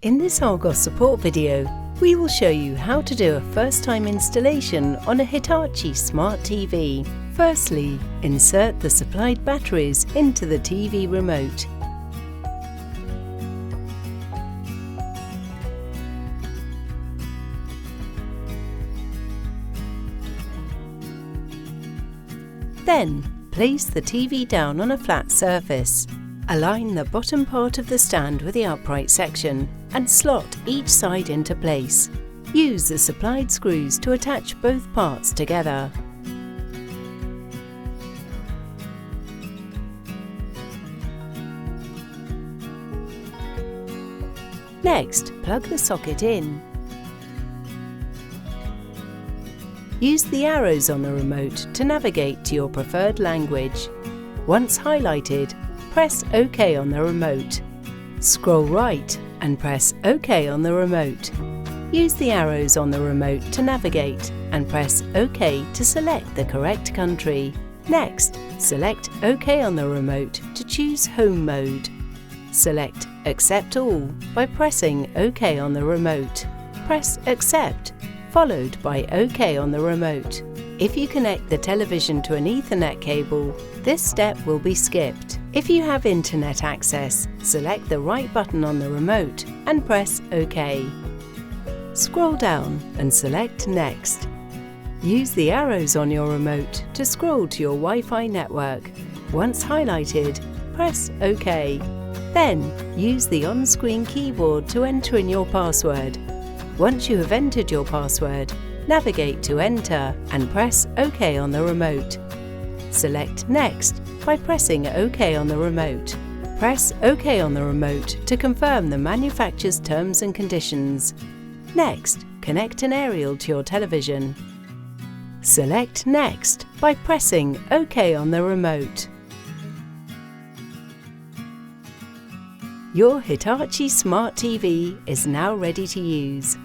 In this Argos Support video, we will show you how to do a first-time installation on a Hitachi Smart TV. Firstly, insert the supplied batteries into the TV remote. Then, place the TV down on a flat surface. Align the bottom part of the stand with the upright section and slot each side into place. Use the supplied screws to attach both parts together. Next, plug the socket in. Use the arrows on the remote to navigate to your preferred language. Once highlighted, press OK on the remote. Scroll right and press OK on the remote. Use the arrows on the remote to navigate and press OK to select the correct country. Next, select OK on the remote to choose Home mode. Select Accept All by pressing OK on the remote. Press Accept, followed by OK on the remote. If you connect the television to an Ethernet cable, this step will be skipped. If you have internet access, select the right button on the remote and press OK. Scroll down and select Next. Use the arrows on your remote to scroll to your Wi-Fi network. Once highlighted, press OK. Then, use the on-screen keyboard to enter in your password. Once you have entered your password, navigate to Enter and press OK on the remote. Select Next by pressing OK on the remote. Press OK on the remote to confirm the manufacturer's terms and conditions. Next, connect an aerial to your television. Select Next by pressing OK on the remote. Your Hitachi Smart TV is now ready to use.